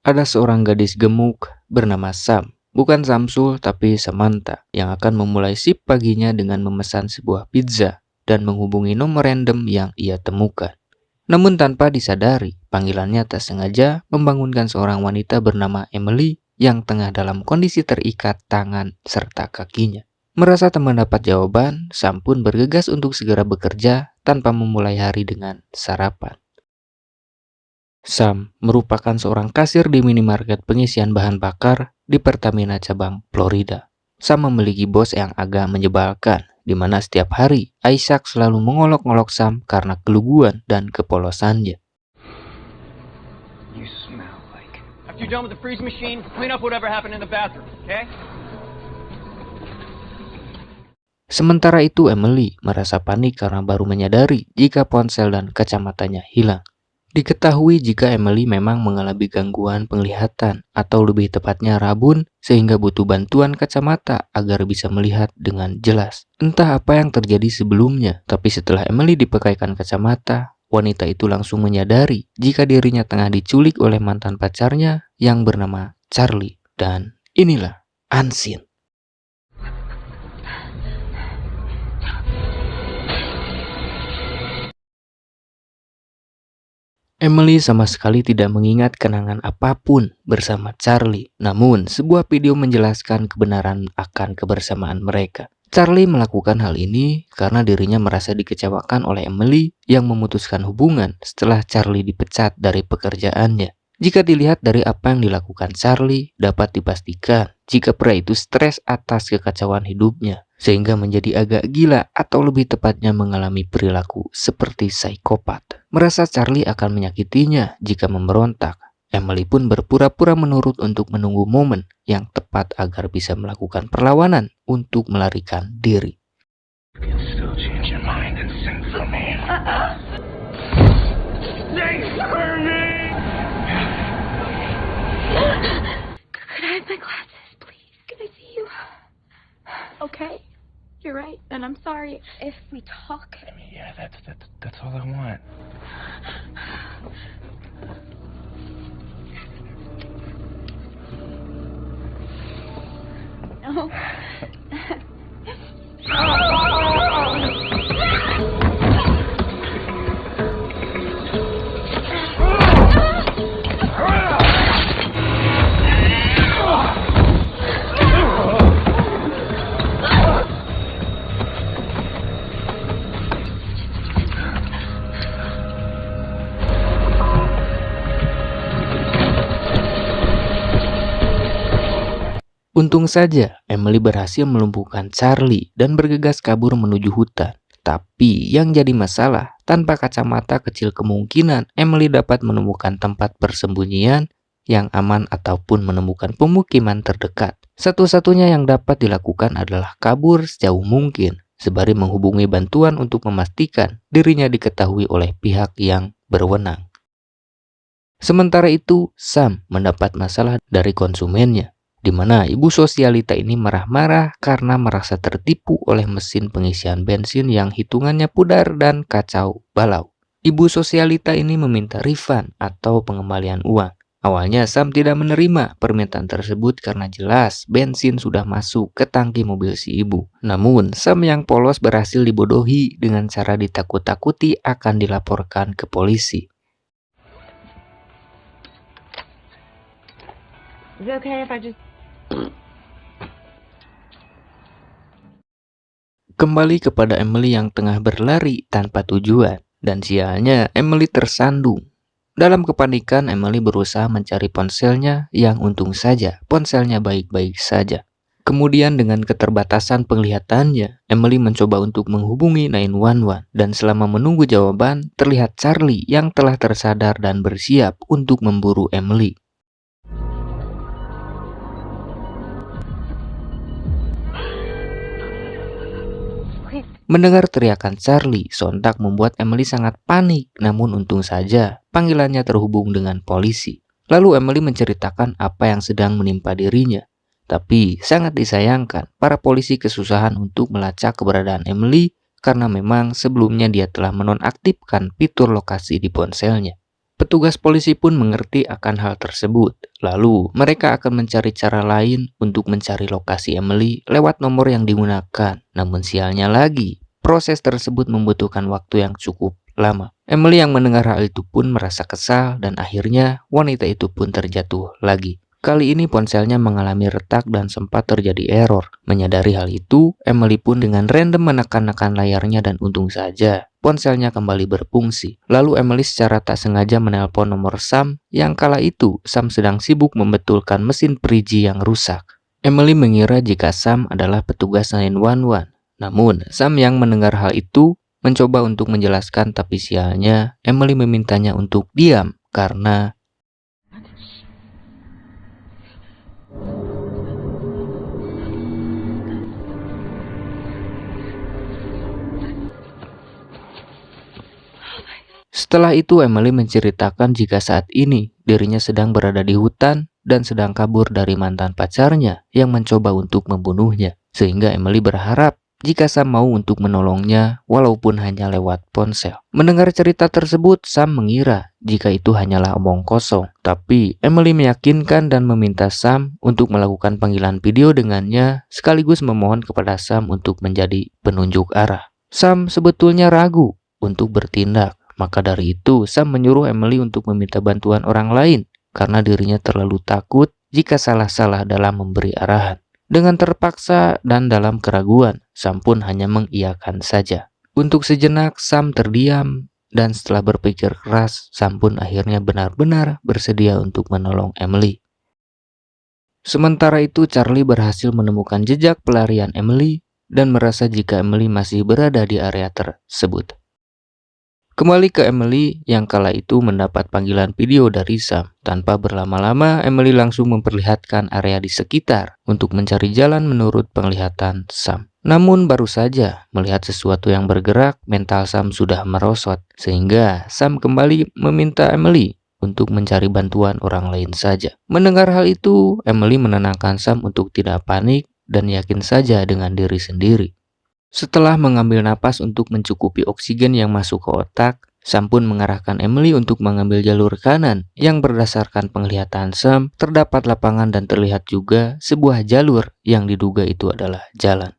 Ada seorang gadis gemuk bernama Sam, bukan Samsul tapi Samantha, yang akan memulai shift paginya dengan memesan sebuah pizza dan menghubungi nomor random yang ia temukan. Namun tanpa disadari, panggilannya tak sengaja membangunkan seorang wanita bernama Emily yang tengah dalam kondisi terikat tangan serta kakinya. Merasa tak mendapat jawaban, Sam pun bergegas untuk segera bekerja tanpa memulai hari dengan sarapan. Sam merupakan seorang kasir di minimarket pengisian bahan bakar di Pertamina cabang Florida. Sam memiliki bos yang agak menyebalkan, di mana setiap hari Isaac selalu mengolok-olok Sam karena keluguan dan kepolosannya. You smell like. After you're done with the freeze machine, clean up whatever happened in the bathroom, okay? Sementara itu Emily merasa panik karena baru menyadari jika ponsel dan kacamatanya hilang. Diketahui jika Emily memang mengalami gangguan penglihatan atau lebih tepatnya rabun sehingga butuh bantuan kacamata agar bisa melihat dengan jelas. Entah apa yang terjadi sebelumnya, tapi setelah Emily dipakaikan kacamata, wanita itu langsung menyadari jika dirinya tengah diculik oleh mantan pacarnya yang bernama Charlie. Dan inilah Unseen. Emily sama sekali tidak mengingat kenangan apapun bersama Charlie. Namun, sebuah video menjelaskan kebenaran akan kebersamaan mereka. Charlie melakukan hal ini karena dirinya merasa dikecewakan oleh Emily yang memutuskan hubungan setelah Charlie dipecat dari pekerjaannya. Jika dilihat dari apa yang dilakukan Charlie, dapat dipastikan jika pria itu stres atas kekacauan hidupnya, sehingga menjadi agak gila atau lebih tepatnya mengalami perilaku seperti psikopat. Merasa Charlie akan menyakitinya jika memberontak, Emily pun berpura-pura menurut untuk menunggu momen yang tepat agar bisa melakukan perlawanan untuk melarikan diri. Could I have my glasses, please? Can I see you? Okay, you're right, and I'm sorry if we talk. I mean, yeah, that's all I want. No. Untung saja Emily berhasil melumpuhkan Charlie dan bergegas kabur menuju hutan. Tapi yang jadi masalah, tanpa kacamata kecil kemungkinan Emily dapat menemukan tempat persembunyian yang aman ataupun menemukan pemukiman terdekat. Satu-satunya yang dapat dilakukan adalah kabur sejauh mungkin, sembari menghubungi bantuan untuk memastikan dirinya diketahui oleh pihak yang berwenang. Sementara itu, Sam mendapat masalah dari konsumennya, di mana ibu sosialita ini marah-marah karena merasa tertipu oleh mesin pengisian bensin yang hitungannya pudar dan kacau balau. Ibu sosialita ini meminta refund atau pengembalian uang. Awalnya Sam tidak menerima permintaan tersebut karena jelas bensin sudah masuk ke tangki mobil si ibu. Namun Sam yang polos berhasil dibodohi dengan cara ditakut-takuti akan dilaporkan ke polisi. Is it okay if I just... Kembali kepada Emily yang tengah berlari tanpa tujuan, dan sialnya Emily tersandung. Dalam kepanikan, Emily berusaha mencari ponselnya yang untung saja ponselnya baik-baik saja. Kemudian dengan keterbatasan penglihatannya, Emily mencoba untuk menghubungi 911 dan selama menunggu jawaban, terlihat Charlie yang telah tersadar dan bersiap untuk memburu Emily. Mendengar teriakan Charlie, sontak membuat Emily sangat panik, namun untung saja panggilannya terhubung dengan polisi. Lalu Emily menceritakan apa yang sedang menimpa dirinya. Tapi sangat disayangkan, para polisi kesusahan untuk melacak keberadaan Emily karena memang sebelumnya dia telah menonaktifkan fitur lokasi di ponselnya. Petugas polisi pun mengerti akan hal tersebut. Lalu, mereka akan mencari cara lain untuk mencari lokasi Emily lewat nomor yang digunakan. Namun sialnya lagi, proses tersebut membutuhkan waktu yang cukup lama. Emily yang mendengar hal itu pun merasa kesal dan akhirnya wanita itu pun terjatuh lagi. Kali ini ponselnya mengalami retak dan sempat terjadi error. Menyadari hal itu, Emily pun dengan random menekan-nekan layarnya dan untung saja ponselnya kembali berfungsi. Lalu Emily secara tak sengaja menelpon nomor Sam yang kala itu Sam sedang sibuk membetulkan mesin perigi yang rusak. Emily mengira jika Sam adalah petugas 911. Namun, Sam yang mendengar hal itu mencoba untuk menjelaskan, tapi sialnya Emily memintanya untuk diam karena setelah itu Emily menceritakan jika saat ini dirinya sedang berada di hutan dan sedang kabur dari mantan pacarnya yang mencoba untuk membunuhnya. Sehingga Emily berharap jika Sam mau untuk menolongnya walaupun hanya lewat ponsel. Mendengar cerita tersebut, Sam mengira jika itu hanyalah omong kosong. Tapi Emily meyakinkan dan meminta Sam untuk melakukan panggilan video dengannya sekaligus memohon kepada Sam untuk menjadi penunjuk arah. Sam sebetulnya ragu untuk bertindak. Maka dari itu, Sam menyuruh Emily untuk meminta bantuan orang lain karena dirinya terlalu takut jika salah-salah dalam memberi arahan. Dengan terpaksa dan dalam keraguan, Sam pun hanya mengiyakan saja. Untuk sejenak, Sam terdiam dan setelah berpikir keras, Sam pun akhirnya benar-benar bersedia untuk menolong Emily. Sementara itu, Charlie berhasil menemukan jejak pelarian Emily dan merasa jika Emily masih berada di area tersebut. Kembali ke Emily yang kala itu mendapat panggilan video dari Sam. Tanpa berlama-lama, Emily langsung memperlihatkan area di sekitar untuk mencari jalan menurut penglihatan Sam. Namun baru saja melihat sesuatu yang bergerak, mental Sam sudah merosot. Sehingga Sam kembali meminta Emily untuk mencari bantuan orang lain saja. Mendengar hal itu, Emily menenangkan Sam untuk tidak panik dan yakin saja dengan diri sendiri. Setelah mengambil napas untuk mencukupi oksigen yang masuk ke otak, Sam pun mengarahkan Emily untuk mengambil jalur kanan yang berdasarkan penglihatan Sam terdapat lapangan dan terlihat juga sebuah jalur yang diduga itu adalah jalan.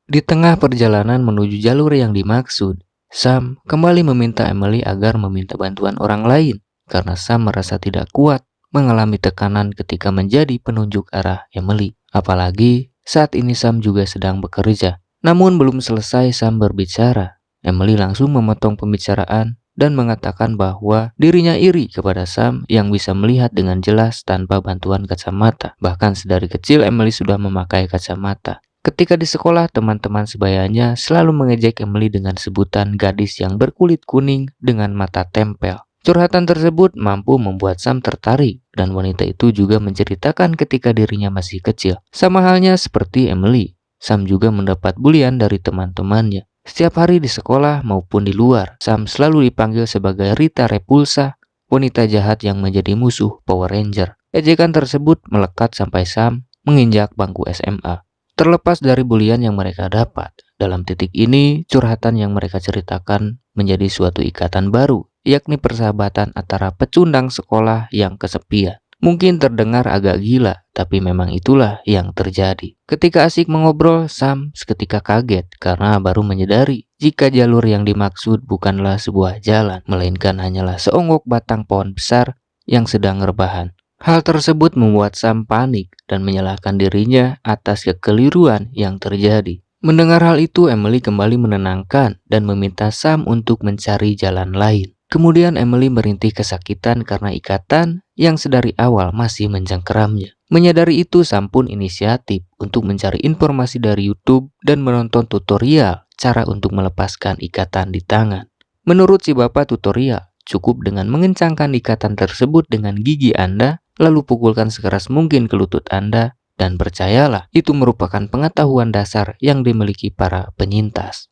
Di tengah perjalanan menuju jalur yang dimaksud, Sam kembali meminta Emily agar meminta bantuan orang lain karena Sam merasa tidak kuat mengalami tekanan ketika menjadi penunjuk arah Emily. Apalagi saat ini Sam juga sedang bekerja. Namun belum selesai Sam berbicara, Emily langsung memotong pembicaraan dan mengatakan bahwa dirinya iri kepada Sam yang bisa melihat dengan jelas tanpa bantuan kacamata. Bahkan sedari kecil Emily sudah memakai kacamata. Ketika di sekolah, teman-teman sebayanya selalu mengejek Emily dengan sebutan gadis yang berkulit kuning dengan mata tempel. Curhatan tersebut mampu membuat Sam tertarik dan wanita itu juga menceritakan ketika dirinya masih kecil. Sama halnya seperti Emily, Sam juga mendapat bulian dari teman-temannya. Setiap hari di sekolah maupun di luar, Sam selalu dipanggil sebagai Rita Repulsa, wanita jahat yang menjadi musuh Power Ranger. Ejekan tersebut melekat sampai Sam menginjak bangku SMA. Terlepas dari bulian yang mereka dapat, dalam titik ini curhatan yang mereka ceritakan menjadi suatu ikatan baru, yakni persahabatan antara pecundang sekolah yang kesepian. Mungkin terdengar agak gila, tapi memang itulah yang terjadi. Ketika asik mengobrol, Sam seketika kaget karena baru menyadari jika jalur yang dimaksud bukanlah sebuah jalan, melainkan hanyalah seonggok batang pohon besar yang sedang rebahan. Hal tersebut membuat Sam panik dan menyalahkan dirinya atas kekeliruan yang terjadi. Mendengar hal itu, Emily kembali menenangkan dan meminta Sam untuk mencari jalan lain. Kemudian Emily merintih kesakitan karena ikatan yang sedari awal masih mencengkeramnya. Menyadari itu, Sam pun inisiatif untuk mencari informasi dari YouTube dan menonton tutorial cara untuk melepaskan ikatan di tangan. Menurut si bapak tutorial, cukup dengan mengencangkan ikatan tersebut dengan gigi Anda, lalu pukulkan sekeras mungkin ke lutut Anda, dan percayalah, itu merupakan pengetahuan dasar yang dimiliki para penyintas.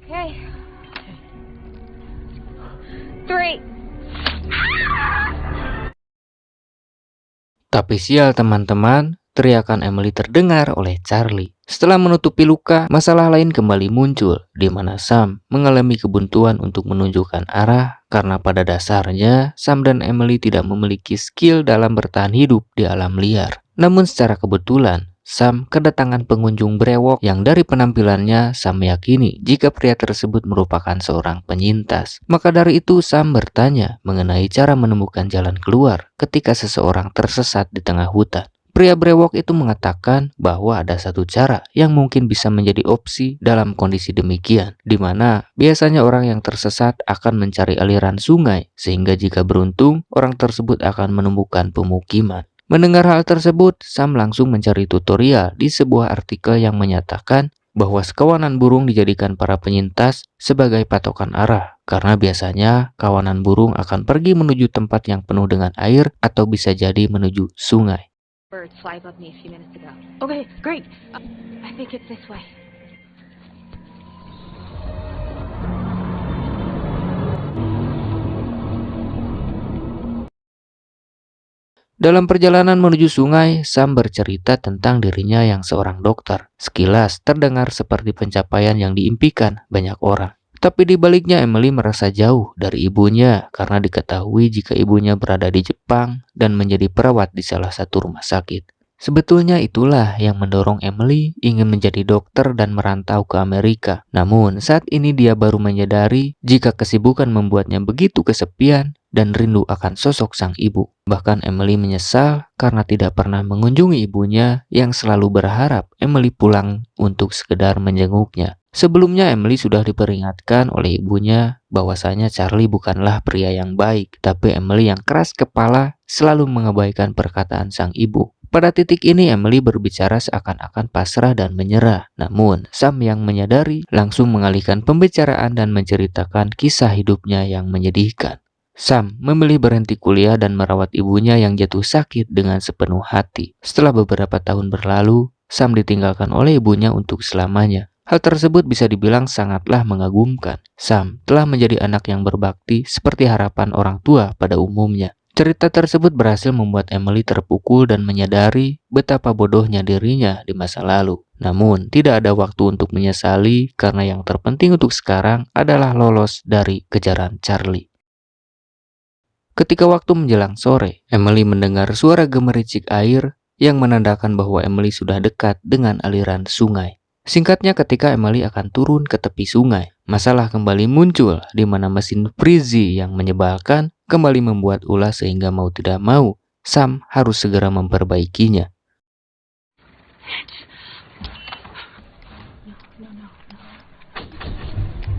Okay. 3. Tapi sial teman-teman, teriakan Emily terdengar oleh Charlie. Setelah menutupi luka, masalah lain kembali muncul, di mana Sam mengalami kebuntuan untuk menunjukkan arah karena pada dasarnya Sam dan Emily tidak memiliki skill dalam bertahan hidup di alam liar. Namun secara kebetulan, Sam kedatangan pengunjung brewok yang dari penampilannya Sam meyakini jika pria tersebut merupakan seorang penyintas. Maka dari itu Sam bertanya mengenai cara menemukan jalan keluar ketika seseorang tersesat di tengah hutan. Pria brewok itu mengatakan bahwa ada satu cara yang mungkin bisa menjadi opsi dalam kondisi demikian, di mana biasanya orang yang tersesat akan mencari aliran sungai, sehingga jika beruntung, orang tersebut akan menemukan pemukiman. Mendengar hal tersebut, Sam langsung mencari tutorial di sebuah artikel yang menyatakan bahwa sekawanan burung dijadikan para penyintas sebagai patokan arah, karena biasanya kawanan burung akan pergi menuju tempat yang penuh dengan air atau bisa jadi menuju sungai. Birds fly above me a few minutes ago. Okay, great. I think it's this way. Dalam perjalanan menuju sungai, Sam bercerita tentang dirinya yang seorang dokter. Sekilas terdengar seperti pencapaian yang diimpikan banyak orang. Tapi di baliknya Emily merasa jauh dari ibunya karena diketahui jika ibunya berada di Jepang dan menjadi perawat di salah satu rumah sakit. Sebetulnya itulah yang mendorong Emily ingin menjadi dokter dan merantau ke Amerika. Namun saat ini dia baru menyadari jika kesibukan membuatnya begitu kesepian dan rindu akan sosok sang ibu. Bahkan Emily menyesal karena tidak pernah mengunjungi ibunya yang selalu berharap Emily pulang untuk sekedar menjenguknya. Sebelumnya Emily sudah diperingatkan oleh ibunya bahwasanya Charlie bukanlah pria yang baik, tapi Emily yang keras kepala selalu mengabaikan perkataan sang ibu. Pada titik ini Emily berbicara seakan-akan pasrah dan menyerah. Namun Sam yang menyadari langsung mengalihkan pembicaraan dan menceritakan kisah hidupnya yang menyedihkan. Sam memilih berhenti kuliah dan merawat ibunya yang jatuh sakit dengan sepenuh hati. Setelah beberapa tahun berlalu, Sam ditinggalkan oleh ibunya untuk selamanya. Hal tersebut bisa dibilang sangatlah mengagumkan. Sam telah menjadi anak yang berbakti seperti harapan orang tua pada umumnya. Cerita tersebut berhasil membuat Emily terpukul dan menyadari betapa bodohnya dirinya di masa lalu. Namun, tidak ada waktu untuk menyesali karena yang terpenting untuk sekarang adalah lolos dari kejaran Charlie. Ketika waktu menjelang sore, Emily mendengar suara gemericik air yang menandakan bahwa Emily sudah dekat dengan aliran sungai. Singkatnya, ketika Emily akan turun ke tepi sungai, masalah kembali muncul di mana mesin Freezy yang menyebalkan kembali membuat ulah sehingga mau tidak mau, Sam harus segera memperbaikinya.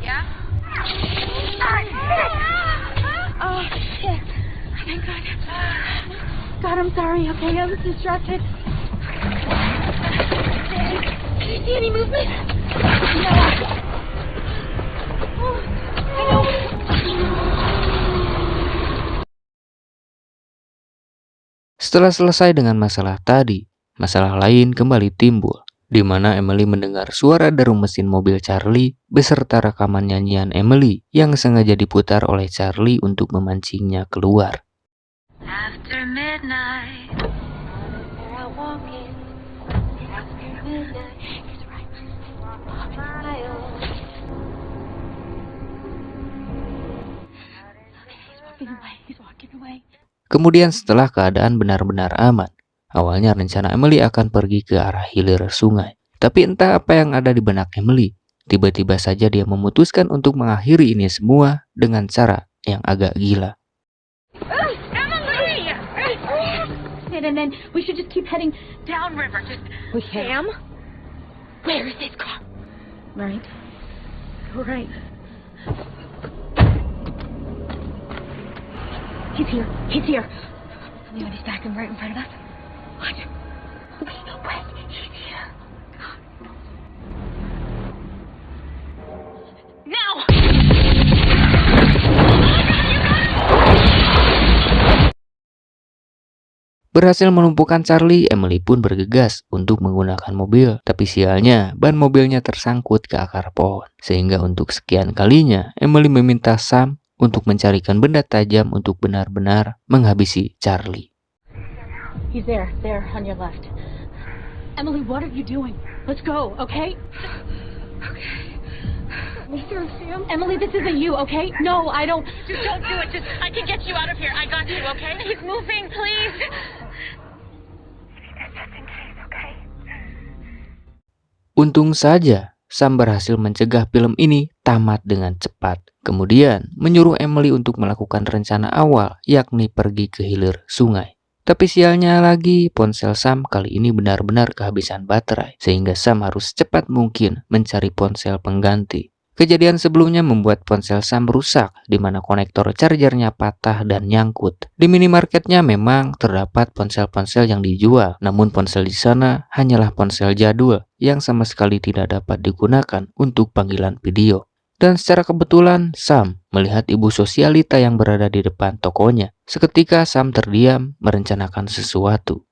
Yeah? Oh, shit. Thank God. God, I'm sorry, okay? I was distracted. Do you see any movement? No. Oh, I know. Setelah selesai dengan masalah tadi, masalah lain kembali timbul, di mana Emily mendengar suara deru mesin mobil Charlie beserta rekaman nyanyian Emily yang sengaja diputar oleh Charlie untuk memancingnya keluar. After midnight, I walk in. After midnight, he's right. Miles. He's walking away. Kemudian setelah keadaan benar-benar aman, awalnya rencana Emily akan pergi ke arah hilir sungai. Tapi entah apa yang ada di benak Emily, tiba-tiba saja dia memutuskan untuk mengakhiri ini semua dengan cara yang agak gila. Emily! And then we should just keep heading downriver. We can. Sam? Where is his car? Right. Right. He's here. He's here. You know he's back and right in front of us. What? Wait, he's here. Now! Berhasil melumpuhkan Charlie, Emily pun bergegas untuk menggunakan mobil. Tapi sialnya, ban mobilnya tersangkut ke akar pohon. Sehingga untuk sekian kalinya, Emily meminta Sam untuk mencarikan benda tajam untuk benar-benar menghabisi Charlie. He's there on your left. Emily, what are you doing? Let's go, okay? Okay. Sam? Emily, this isn't you, okay? No, I don't... Just don't do it. Just, I can get you out of here. I got you, okay? He's moving, please. Just in case, okay? Untung saja, Sam berhasil mencegah film ini tamat dengan cepat. Kemudian, menyuruh Emily untuk melakukan rencana awal, yakni pergi ke hilir sungai. Tapi sialnya lagi, ponsel Sam kali ini benar-benar kehabisan baterai, sehingga Sam harus secepat mungkin mencari ponsel pengganti. Kejadian sebelumnya membuat ponsel Sam rusak, di mana konektor chargernya patah dan nyangkut. Di minimarketnya memang terdapat ponsel-ponsel yang dijual, namun ponsel di sana hanyalah ponsel jadul yang sama sekali tidak dapat digunakan untuk panggilan video. Dan secara kebetulan, Sam melihat ibu sosialita yang berada di depan tokonya. Seketika Sam terdiam merencanakan sesuatu.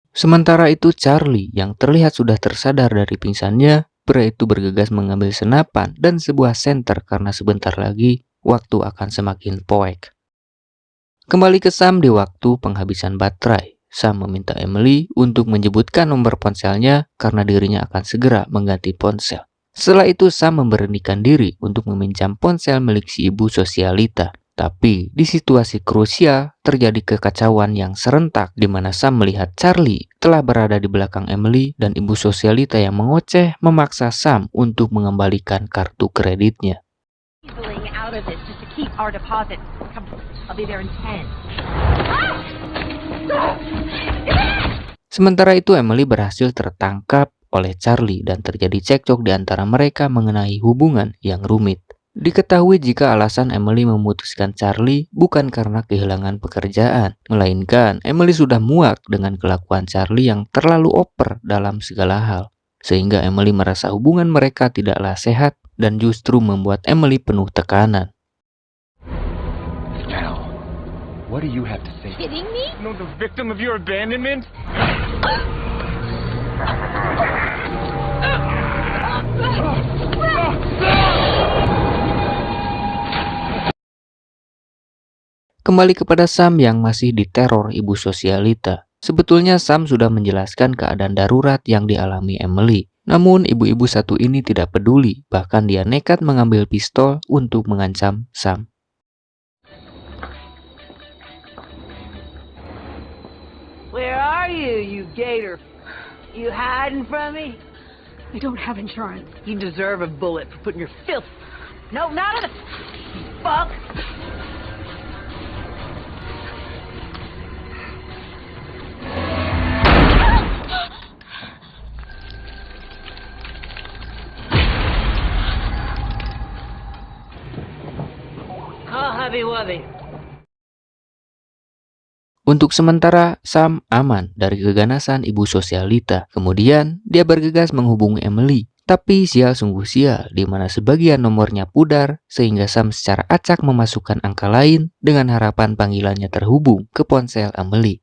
Sementara itu Charlie yang terlihat sudah tersadar dari pingsannya, pria itu bergegas mengambil senapan dan sebuah senter karena sebentar lagi waktu akan semakin poek. Kembali ke Sam di waktu penghabisan baterai. Sam meminta Emily untuk menyebutkan nomor ponselnya karena dirinya akan segera mengganti ponsel. Setelah itu Sam memberanikan diri untuk meminjam ponsel milik si ibu sosialita. Tapi di situasi krusial terjadi kekacauan yang serentak di mana Sam melihat Charlie telah berada di belakang Emily dan ibu sosialita yang mengoceh memaksa Sam untuk mengembalikan kartu kreditnya. Sementara itu Emily berhasil tertangkap oleh Charlie dan terjadi cekcok di antara mereka mengenai hubungan yang rumit. Diketahui jika alasan Emily memutuskan Charlie bukan karena kehilangan pekerjaan, melainkan Emily sudah muak dengan kelakuan Charlie yang terlalu oper dalam segala hal. Sehingga Emily merasa hubungan mereka tidaklah sehat dan justru membuat Emily penuh tekanan. Now, what do you have to say? Kidding me? You know the victim of your abandonment? Kembali kepada Sam yang masih diteror ibu sosialita. Sebetulnya Sam sudah menjelaskan keadaan darurat yang dialami Emily. Namun ibu-ibu satu ini tidak peduli, bahkan dia nekat mengambil pistol untuk mengancam Sam. Where are you, you gator? You hiding from me? I don't have insurance. You deserve a bullet for putting your filth. No, not in the fuck. Oh, hubby-wubby. Untuk sementara, Sam aman dari keganasan ibu sosialita. Kemudian, dia bergegas menghubungi Emily. Tapi sial sungguh sial, di mana sebagian nomornya pudar, sehingga Sam secara acak memasukkan angka lain dengan harapan panggilannya terhubung ke ponsel Emily.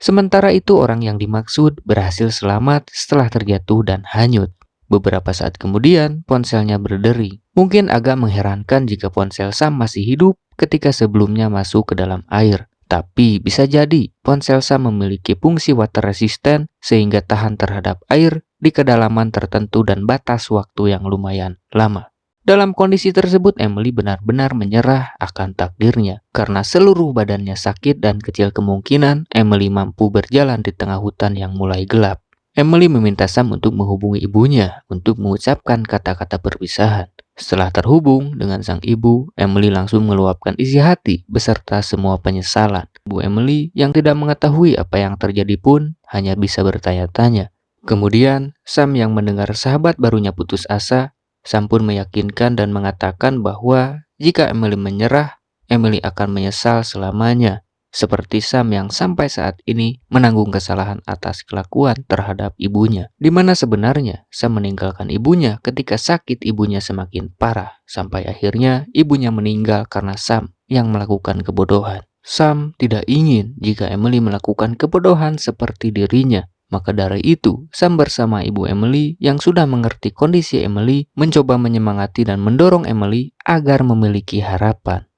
Sementara itu, orang yang dimaksud berhasil selamat setelah terjatuh dan hanyut. Beberapa saat kemudian, ponselnya berderi. Mungkin agak mengherankan jika ponsel Sam masih hidup ketika sebelumnya masuk ke dalam air. Tapi bisa jadi ponsel Sam memiliki fungsi water resistant sehingga tahan terhadap air di kedalaman tertentu dan batas waktu yang lumayan lama. Dalam kondisi tersebut Emily benar-benar menyerah akan takdirnya karena seluruh badannya sakit dan kecil kemungkinan Emily mampu berjalan di tengah hutan yang mulai gelap. Emily meminta Sam untuk menghubungi ibunya untuk mengucapkan kata-kata perpisahan. Setelah terhubung dengan sang ibu, Emily langsung meluapkan isi hati beserta semua penyesalan. Ibu Emily yang tidak mengetahui apa yang terjadi pun hanya bisa bertanya-tanya. Kemudian, Sam yang mendengar sahabat barunya putus asa, Sam pun meyakinkan dan mengatakan bahwa jika Emily menyerah, Emily akan menyesal selamanya. Seperti Sam yang sampai saat ini menanggung kesalahan atas kelakuan terhadap ibunya. Di mana sebenarnya Sam meninggalkan ibunya ketika sakit ibunya semakin parah. Sampai akhirnya ibunya meninggal karena Sam yang melakukan kebodohan. Sam tidak ingin jika Emily melakukan kebodohan seperti dirinya. Maka dari itu, Sam bersama ibu Emily yang sudah mengerti kondisi Emily mencoba menyemangati dan mendorong Emily agar memiliki harapan.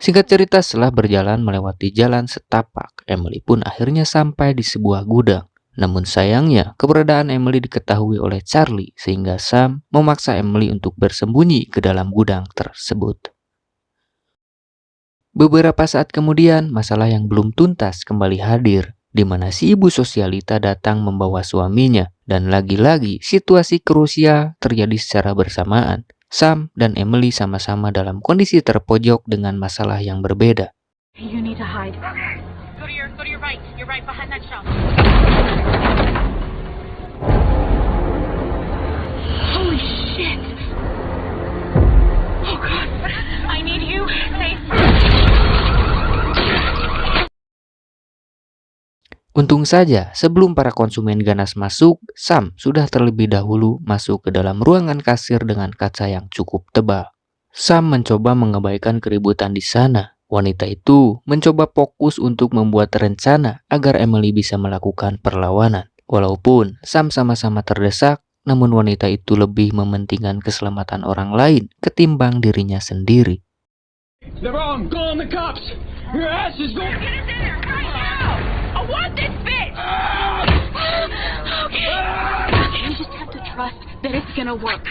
Singkat cerita, setelah berjalan melewati jalan setapak, Emily pun akhirnya sampai di sebuah gudang. Namun sayangnya, keberadaan Emily diketahui oleh Charlie sehingga Sam memaksa Emily untuk bersembunyi ke dalam gudang tersebut. Beberapa saat kemudian, masalah yang belum tuntas kembali hadir, di mana si ibu sosialita datang membawa suaminya, dan lagi-lagi situasi krusial terjadi secara bersamaan. Sam dan Emily sama-sama dalam kondisi terpojok dengan masalah yang berbeda. You need to hide. Go to your right. You're right behind that shop. Holy shit! Oh god! I need you safe. Untung saja, sebelum para konsumen ganas masuk, Sam sudah terlebih dahulu masuk ke dalam ruangan kasir dengan kaca yang cukup tebal. Sam mencoba mengabaikan keributan di sana. Wanita itu mencoba fokus untuk membuat rencana agar Emily bisa melakukan perlawanan. Walaupun Sam sama-sama terdesak, namun wanita itu lebih mementingkan keselamatan orang lain ketimbang dirinya sendiri. They're wrong. Call the cops. Your ass is going. Get us in there right now. I want this bitch. Okay. You just have to trust that it's gonna work.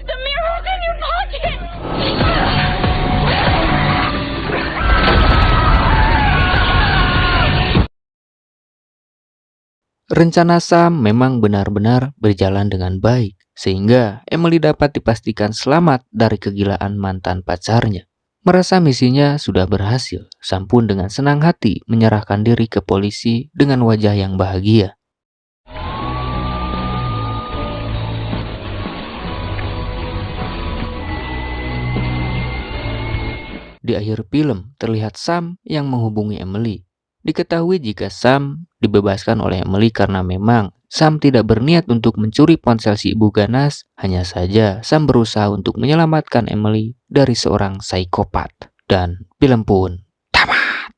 The mirror's in your pocket. Rencana Sam memang benar-benar berjalan dengan baik, sehingga Emily dapat dipastikan selamat dari kegilaan mantan pacarnya. Merasa misinya sudah berhasil, Sam pun dengan senang hati menyerahkan diri ke polisi dengan wajah yang bahagia. Di akhir film, terlihat Sam yang menghubungi Emily. Diketahui jika Sam dibebaskan oleh Emily karena memang Sam tidak berniat untuk mencuri ponsel si ibu ganas, hanya saja Sam berusaha untuk menyelamatkan Emily dari seorang psikopat. Dan film pun tamat.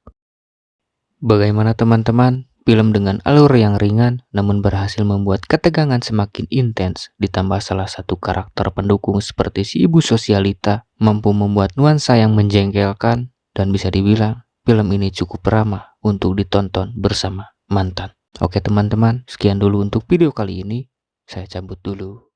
Bagaimana teman-teman? Film dengan alur yang ringan namun berhasil membuat ketegangan semakin intens, ditambah salah satu karakter pendukung seperti si ibu sosialita mampu membuat nuansa yang menjengkelkan, dan bisa dibilang film ini cukup ramah untuk ditonton bersama mantan. Oke teman-teman, sekian dulu untuk video kali ini. Saya cabut dulu.